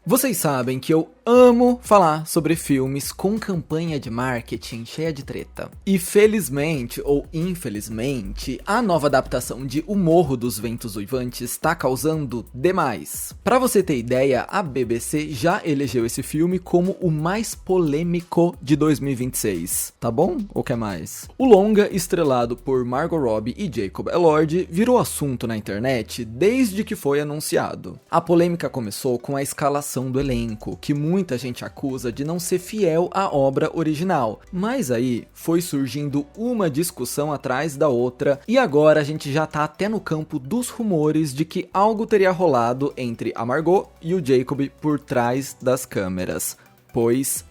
Vocês sabem que eu amo falar sobre filmes com campanha de marketing cheia de treta. E felizmente, ou infelizmente, a nova adaptação de O Morro dos Ventos Uivantes está causando demais. Pra você ter ideia, a BBC já elegeu esse filme como o mais polêmico de 2026. Tá bom? Ou quer mais? O longa, estrelado por Margot Robbie e Jacob Elord, virou assunto na internet desde que foi anunciado. A polêmica começou com a escalação do elenco, que muita gente acusa de não ser fiel à obra original, mas aí foi surgindo uma discussão atrás da outra e agora a gente já tá até no campo dos rumores de que algo teria rolado entre a Margot e o Jacob por trás das câmeras, pois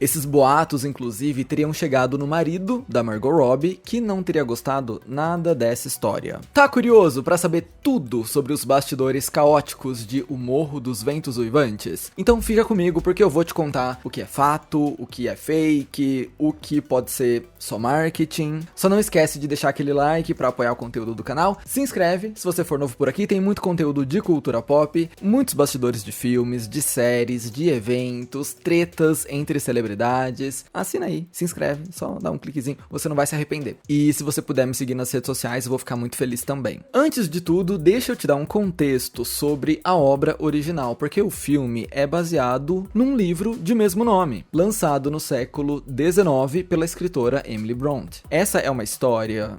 esses boatos, inclusive, teriam chegado no marido da Margot Robbie, que não teria gostado nada dessa história. Tá curioso pra saber tudo sobre os bastidores caóticos de O Morro dos Ventos Uivantes? Então fica comigo porque eu vou te contar o que é fato, o que é fake, o que pode ser só marketing. Só não esquece de deixar aquele like pra apoiar o conteúdo do canal. Se inscreve se você for novo por aqui, tem muito conteúdo de cultura pop, muitos bastidores de filmes, de séries, de eventos, tretas entre celebridades. Assina aí, se inscreve, só dá um cliquezinho, você não vai se arrepender. E se você puder me seguir nas redes sociais, eu vou ficar muito feliz também. Antes de tudo, deixa eu te dar um contexto sobre a obra original, porque o filme é baseado num livro de mesmo nome, lançado no século XIX pela escritora Emily Brontë. Essa é uma história,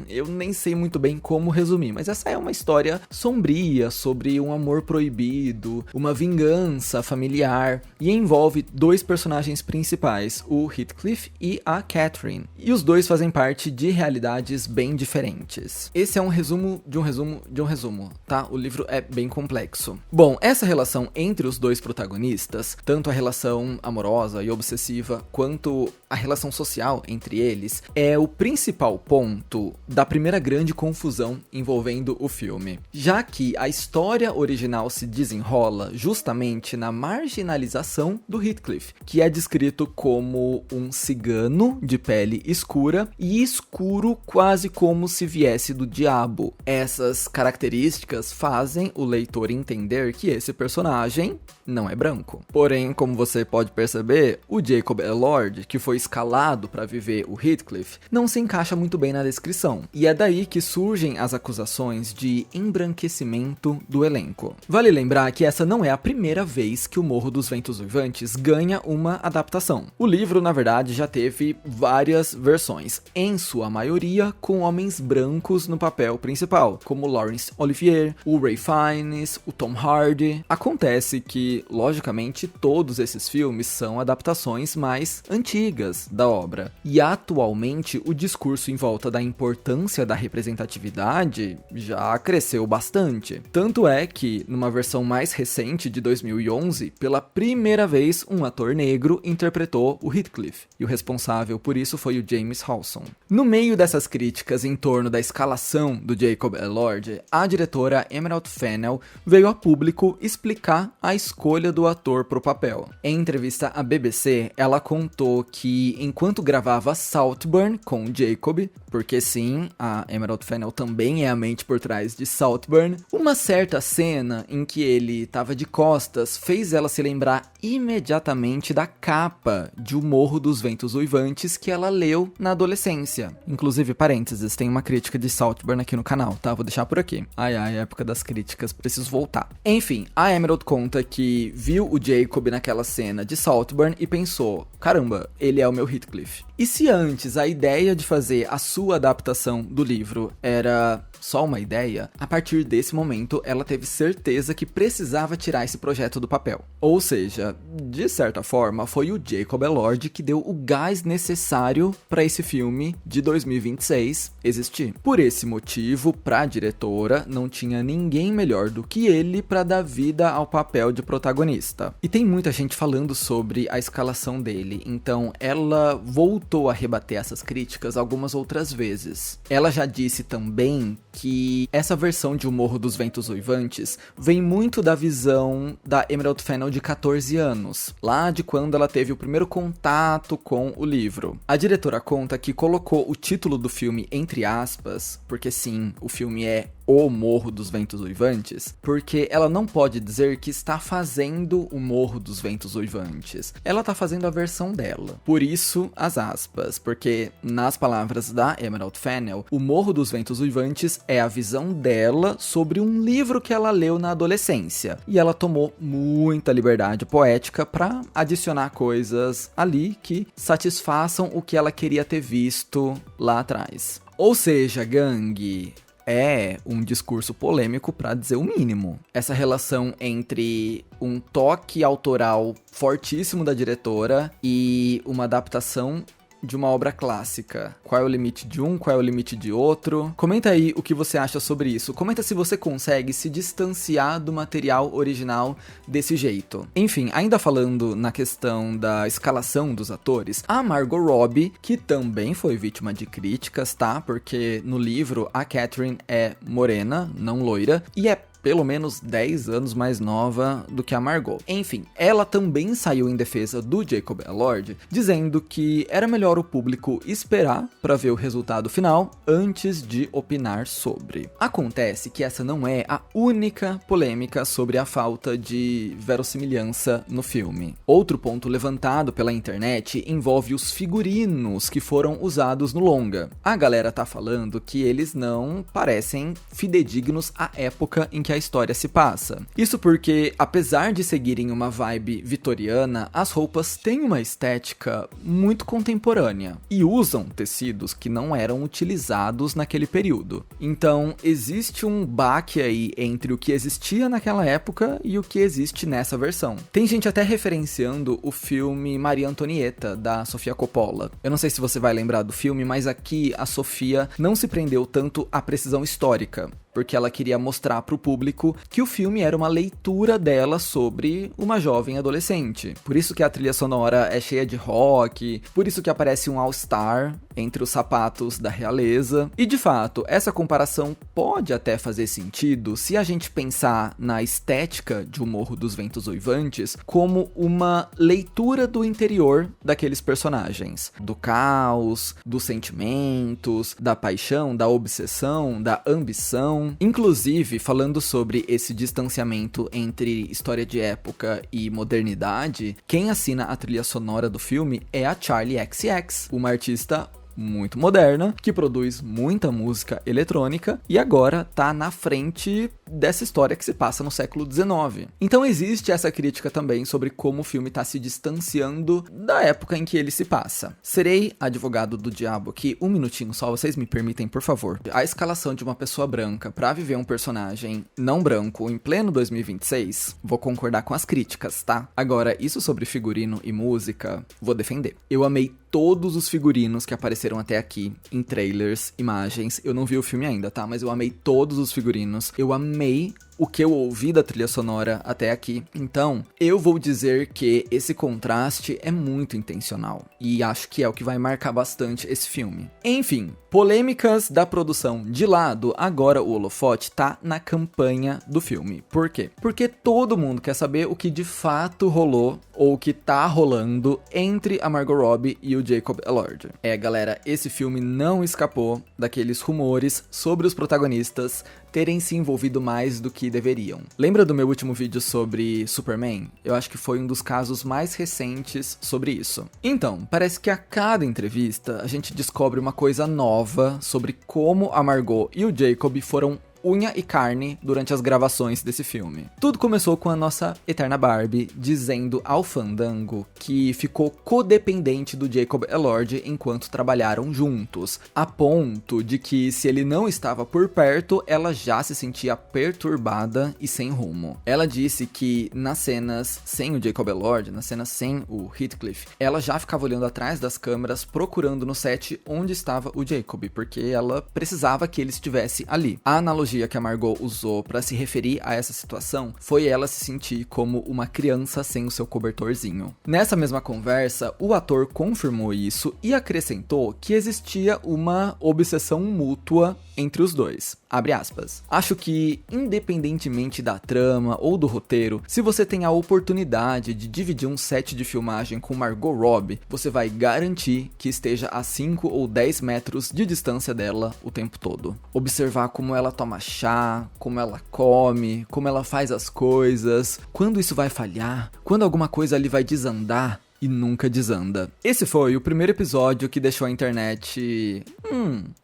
eu nem sei muito bem como resumir, mas essa é uma história sombria sobre um amor proibido, uma vingança familiar, e envolve dois personagens principais, o Heathcliff e a Catherine. E os dois fazem parte de realidades bem diferentes. Esse é um resumo de um resumo de um resumo, tá? O livro é bem complexo. Bom, essa relação entre os dois protagonistas, tanto a relação amorosa e obsessiva, quanto a relação social entre eles, é o principal ponto da primeira grande confusão envolvendo o filme. Já que a história original se desenrola justamente na marginalização do Heathcliff, que é descrito como um cigano de pele escura e escuro quase como se viesse do diabo. Essas características fazem o leitor entender que esse personagem não é branco. Porém, como você pode perceber, o Jacob Elord, que foi escalado para viver o Heathcliff, não se encaixa muito bem na descrição. E é daí que surgem as acusações de embranquecimento do elenco. Vale lembrar que essa não é a primeira vez que o Morro dos Ventos Uivantes ganha uma adaptação. O livro, na verdade, já teve várias versões, em sua maioria com homens brancos no papel principal, como Laurence Olivier, o Ray Fiennes, o Tom Hardy. Acontece que, logicamente, todos esses filmes são adaptações mais antigas da obra, e atualmente o discurso em volta da importância da representatividade já cresceu bastante. Tanto é que, numa versão mais recente de 2011, pela primeira vez um ator negro interpretou o Heathcliff, e o responsável por isso foi o James Hawson. No meio dessas críticas em torno da escalação do Jacob Elord, a diretora Emerald Fennell veio a público explicar a escolha do ator pro papel. Em entrevista à BBC, ela contou que enquanto gravava Saltburn com Jacob, porque sim, a Emerald Fennell também é a mente por trás de Saltburn, uma certa cena em que ele estava de costas fez ela se lembrar imediatamente da capa de O Morro dos Ventos Uivantes que ela leu na adolescência. Inclusive, parênteses, tem uma crítica de Saltburn aqui no canal, tá? Vou deixar por aqui. Ai, época das críticas, preciso voltar. Enfim, a Emerald conta que viu o Jacob naquela cena de Saltburn e pensou, caramba, ele é o meu Heathcliff. E se antes a ideia de fazer a sua adaptação do livro era só uma ideia, a partir desse momento ela teve certeza que precisava tirar esse projeto do papel. Ou seja, de certa forma, foi o Jacob Elord que deu o gás necessário para esse filme de 2026 existir. Por esse motivo, para a diretora, não tinha ninguém melhor do que ele para dar vida ao papel de protagonista. E tem muita gente falando sobre a escalação dele, então ela voltou a rebater essas críticas algumas outras vezes. Ela já disse também que essa versão de O Morro dos Ventos Uivantes vem muito da visão da Emerald Fennell de 14 anos, lá de quando ela teve o primeiro contato com o livro. A diretora conta que colocou o título do filme entre aspas, porque sim, o filme é o Morro dos Ventos Uivantes, porque ela não pode dizer que está fazendo o Morro dos Ventos Uivantes. Ela está fazendo a versão dela. Por isso, as aspas, porque nas palavras da Emerald Fennell, o Morro dos Ventos Uivantes é a visão dela sobre um livro que ela leu na adolescência. E ela tomou muita liberdade poética para adicionar coisas ali que satisfaçam o que ela queria ter visto lá atrás. Ou seja, gangue, é um discurso polêmico para dizer o mínimo. Essa relação entre um toque autoral fortíssimo da diretora e uma adaptação de uma obra clássica. Qual é o limite de um, qual é o limite de outro? Comenta aí o que você acha sobre isso. Comenta se você consegue se distanciar do material original desse jeito. Enfim, ainda falando na questão da escalação dos atores, a Margot Robbie, que também foi vítima de críticas, tá? Porque no livro a Catherine é morena, não loira, e é pelo menos 10 anos mais nova do que a Margot. Enfim, ela também saiu em defesa do Jacob Elord, dizendo que era melhor o público esperar para ver o resultado final antes de opinar sobre. Acontece que essa não é a única polêmica sobre a falta de verossimilhança no filme. Outro ponto levantado pela internet envolve os figurinos que foram usados no longa. A galera tá falando que eles não parecem fidedignos à época em que a história se passa. Isso porque, apesar de seguirem uma vibe vitoriana, as roupas têm uma estética muito contemporânea e usam tecidos que não eram utilizados naquele período. Então, existe um baque aí entre o que existia naquela época e o que existe nessa versão. Tem gente até referenciando o filme Maria Antonieta, da Sofia Coppola. Eu não sei se você vai lembrar do filme, mas aqui a Sofia não se prendeu tanto à precisão histórica, porque ela queria mostrar para o público que o filme era uma leitura dela sobre uma jovem adolescente. Por isso que a trilha sonora é cheia de rock, por isso que aparece um All-Star entre os sapatos da realeza. E de fato, essa comparação pode até fazer sentido se a gente pensar na estética de O Morro dos Ventos Uivantes como uma leitura do interior daqueles personagens. Do caos, dos sentimentos, da paixão, da obsessão, da ambição. Inclusive, falando sobre esse distanciamento entre história de época e modernidade, quem assina a trilha sonora do filme é a Charli XCX, uma artista muito moderna, que produz muita música eletrônica e agora tá na frente dessa história que se passa no século XIX. Então existe essa crítica também sobre como o filme tá se distanciando da época em que ele se passa. Serei advogado do diabo aqui um minutinho só, vocês me permitem, por favor. A escalação de uma pessoa branca pra viver um personagem não branco em pleno 2026, vou concordar com as críticas, tá? Agora, isso sobre figurino e música, vou defender. Eu amei todos os figurinos que apareceram até aqui, em trailers, imagens. Eu não vi o filme ainda, tá? Mas eu amei todos os figurinos. Eu amei o que eu ouvi da trilha sonora até aqui. Então, eu vou dizer que esse contraste é muito intencional. E acho que é o que vai marcar bastante esse filme. Enfim, polêmicas da produção de lado, agora o holofote tá na campanha do filme. Por quê? Porque todo mundo quer saber o que de fato rolou ou o que tá rolando entre a Margot Robbie e o Jacob Elord. Galera, esse filme não escapou daqueles rumores sobre os protagonistas terem se envolvido mais do que deveriam. Lembra do meu último vídeo sobre Superman? Eu acho que foi um dos casos mais recentes sobre isso. Então, parece que a cada entrevista a gente descobre uma coisa nova sobre como a Margot e o Jacob foram unha e carne durante as gravações desse filme. Tudo começou com a nossa eterna Barbie dizendo ao Fandango que ficou codependente do Jacob Elord enquanto trabalharam juntos, a ponto de que se ele não estava por perto, ela já se sentia perturbada e sem rumo. Ela disse que nas cenas sem o Jacob Elord, nas cenas sem o Heathcliff, ela já ficava olhando atrás das câmeras procurando no set onde estava o Jacob, porque ela precisava que ele estivesse ali. A analogia que a Margot usou para se referir a essa situação foi ela se sentir como uma criança sem o seu cobertorzinho. Nessa mesma conversa, o ator confirmou isso e acrescentou que existia uma obsessão mútua entre os dois. Abre aspas. Acho que, independentemente da trama ou do roteiro, se você tem a oportunidade de dividir um set de filmagem com Margot Robbie, você vai garantir que esteja a 5 ou 10 metros de distância dela o tempo todo. Observar como ela toma toma chá, como ela come, como ela faz as coisas, quando isso vai falhar, quando alguma coisa ali vai desandar. E nunca desanda. Esse foi o primeiro episódio que deixou a internet...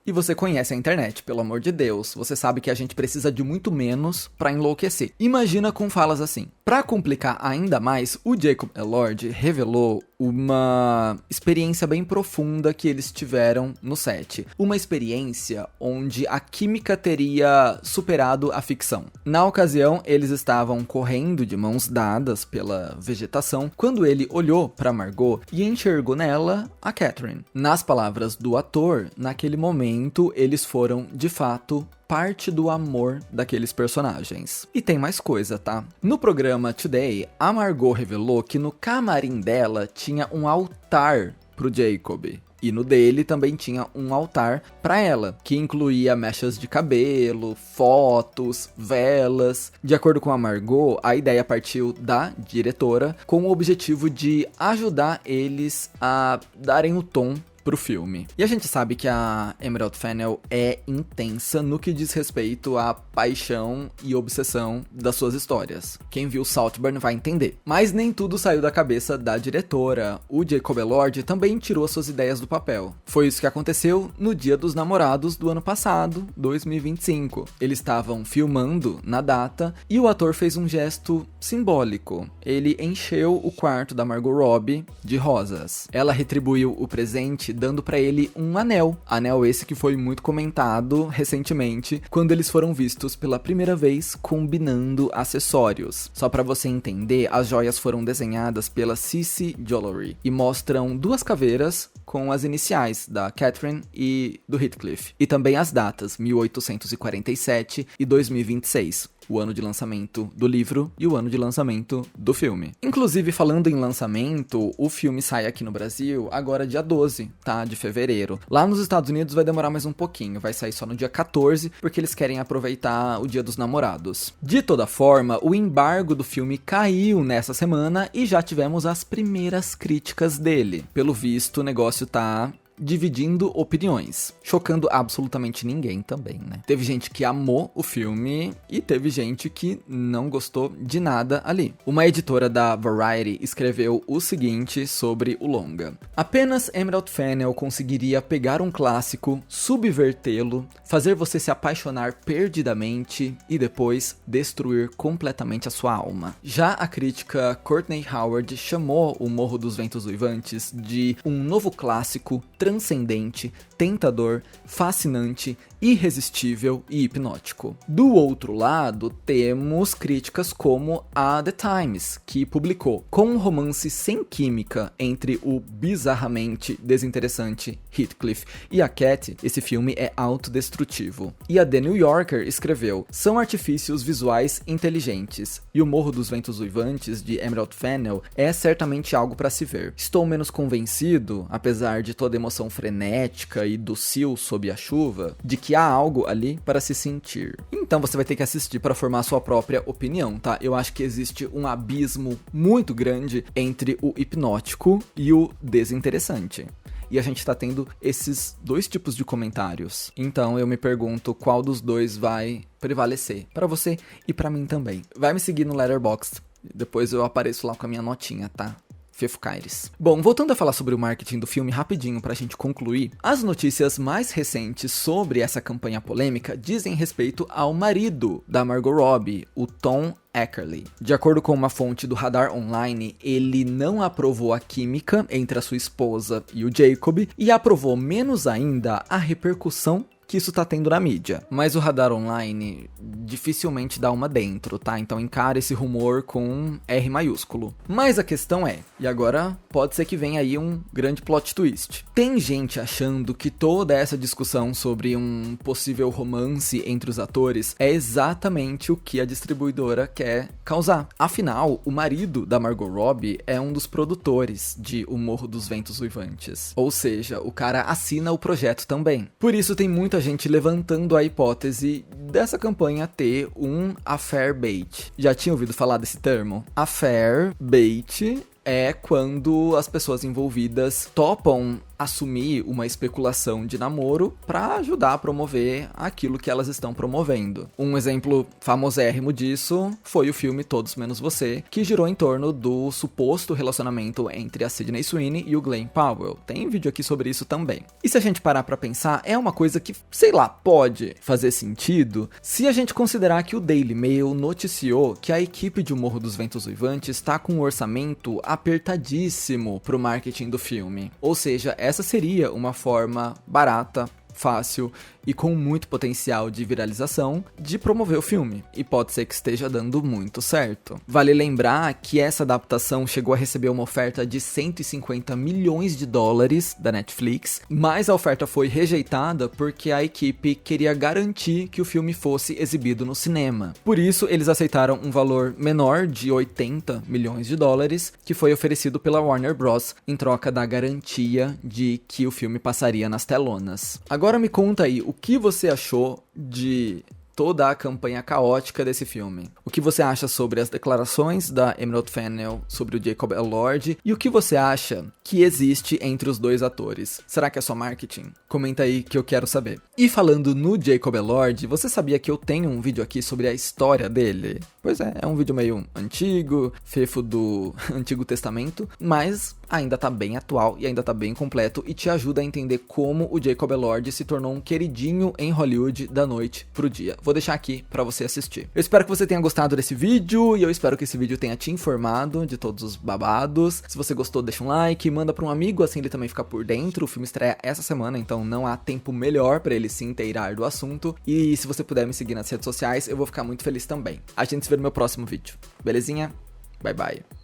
E você conhece a internet, pelo amor de Deus. Você sabe que a gente precisa de muito menos pra enlouquecer. Imagina com falas assim. Pra complicar ainda mais, o Jacob Elord revelou uma experiência bem profunda que eles tiveram no set. Uma experiência onde a química teria superado a ficção. Na ocasião, eles estavam correndo de mãos dadas pela vegetação, quando ele olhou para Margot e enxergou nela a Catherine. Nas palavras do ator, naquele momento, eles foram, de fato, parte do amor daqueles personagens. E tem mais coisa, tá? No programa Today, a Margot revelou que no camarim dela tinha um altar pro Jacob. E no dele também tinha um altar para ela, que incluía mechas de cabelo, fotos, velas. De acordo com a Margot, a ideia partiu da diretora com o objetivo de ajudar eles a darem o tom pro filme. E a gente sabe que a Emerald Fennell é intensa no que diz respeito à paixão e obsessão das suas histórias. Quem viu Saltburn vai entender. Mas nem tudo saiu da cabeça da diretora. O Jacob Elord também tirou suas ideias do papel. Foi isso que aconteceu no Dia dos Namorados do ano passado, 2025. Eles estavam filmando na data e o ator fez um gesto simbólico. Ele encheu o quarto da Margot Robbie de rosas. Ela retribuiu o presente dando pra ele um anel. Anel esse que foi muito comentado recentemente, quando eles foram vistos pela primeira vez combinando acessórios. Só pra você entender, as joias foram desenhadas pela Cissy Jewelry e mostram duas caveiras com as iniciais da Catherine e do Heathcliff. E também as datas, 1847 e 2026. O ano de lançamento do livro e o ano de lançamento do filme. Inclusive, falando em lançamento, o filme sai aqui no Brasil agora dia 12, tá? De fevereiro. Lá nos Estados Unidos vai demorar mais um pouquinho, vai sair só no dia 14, porque eles querem aproveitar o Dia dos Namorados. De toda forma, o embargo do filme caiu nessa semana e já tivemos as primeiras críticas dele. Pelo visto, o negócio tá dividindo opiniões, chocando absolutamente ninguém também, né? Teve gente que amou o filme e teve gente que não gostou de nada ali. Uma editora da Variety escreveu o seguinte sobre o longa: apenas Emerald Fennell conseguiria pegar um clássico, subvertê-lo, fazer você se apaixonar perdidamente e depois destruir completamente a sua alma. Já a crítica Courtney Howard chamou O Morro dos Ventos Uivantes de um novo clássico transcendente, tentador, fascinante, irresistível e hipnótico. Do outro lado, temos críticas como a The Times, que publicou: com um romance sem química entre o bizarramente desinteressante Heathcliff e a Cat, esse filme é autodestrutivo. E a The New Yorker escreveu: são artifícios visuais inteligentes, e O Morro dos Ventos Uivantes, de Emerald Fennell, é certamente algo para se ver. Estou menos convencido, apesar de toda a emoção frenética e docio sob a chuva, de que há algo ali para se sentir. Então você vai ter que assistir para formar a sua própria opinião, tá? Eu acho que existe um abismo muito grande entre o hipnótico e o desinteressante. E a gente tá tendo esses dois tipos de comentários. Então eu me pergunto qual dos dois vai prevalecer. Pra você e pra mim também. Vai me seguir no Letterboxd. Depois eu apareço lá com a minha notinha, tá? Fefo Caires. Bom, voltando a falar sobre o marketing do filme rapidinho pra gente concluir, as notícias mais recentes sobre essa campanha polêmica dizem respeito ao marido da Margot Robbie, o Tom Eckerly. De acordo com uma fonte do Radar Online, ele não aprovou a química entre a sua esposa e o Jacob e aprovou menos ainda a repercussão que isso tá tendo na mídia. Mas o Radar Online dificilmente dá uma dentro, tá? Então encara esse rumor com R maiúsculo. Mas a questão é, e agora pode ser que venha aí um grande plot twist. Tem gente achando que toda essa discussão sobre um possível romance entre os atores é exatamente o que a distribuidora quer causar. Afinal, o marido da Margot Robbie é um dos produtores de O Morro dos Ventos Uivantes. Ou seja, o cara assina o projeto também. Por isso tem muita gente levantando a hipótese dessa campanha ter um affair bait. Já tinha ouvido falar desse termo? Affair bait é quando as pessoas envolvidas topam assumir uma especulação de namoro para ajudar a promover aquilo que elas estão promovendo. Um exemplo famosérrimo disso foi o filme Todos Menos Você, que girou em torno do suposto relacionamento entre a Sydney Sweeney e o Glen Powell. Tem vídeo aqui sobre isso também. E se a gente parar pra pensar, é uma coisa que, sei lá, pode fazer sentido se a gente considerar que o Daily Mail noticiou que a equipe de O Morro dos Ventos Uivantes está com um orçamento apertadíssimo pro marketing do filme. Ou seja, essa seria uma forma barata, fácil e com muito potencial de viralização de promover o filme, e pode ser que esteja dando muito certo. Vale lembrar que essa adaptação chegou a receber uma oferta de 150 milhões de dólares da Netflix, mas a oferta foi rejeitada porque a equipe queria garantir que o filme fosse exibido no cinema. Por isso, eles aceitaram um valor menor de 80 milhões de dólares, que foi oferecido pela Warner Bros. Em troca da garantia de que o filme passaria nas telonas. Agora me conta aí, o que você achou de toda a campanha caótica desse filme? O que você acha sobre as declarações da Emerald Fennell sobre o Jacob Elord? E o que você acha que existe entre os dois atores? Será que é só marketing? Comenta aí que eu quero saber. E falando no Jacob Elord, você sabia que eu tenho um vídeo aqui sobre a história dele? Pois é um vídeo meio antigo, fefo do Antigo Testamento, mas ainda tá bem atual e ainda tá bem completo e te ajuda a entender como o Jacob Elord se tornou um queridinho em Hollywood da noite pro dia. Vou deixar aqui pra você assistir. Eu espero que você tenha gostado desse vídeo e eu espero que esse vídeo tenha te informado de todos os babados. Se você gostou, deixa um like, manda pra um amigo, assim ele também fica por dentro. O filme estreia essa semana, então não há tempo melhor pra ele se inteirar do assunto. E se você puder me seguir nas redes sociais, eu vou ficar muito feliz também. A gente se vê no meu próximo vídeo. Belezinha? Bye bye.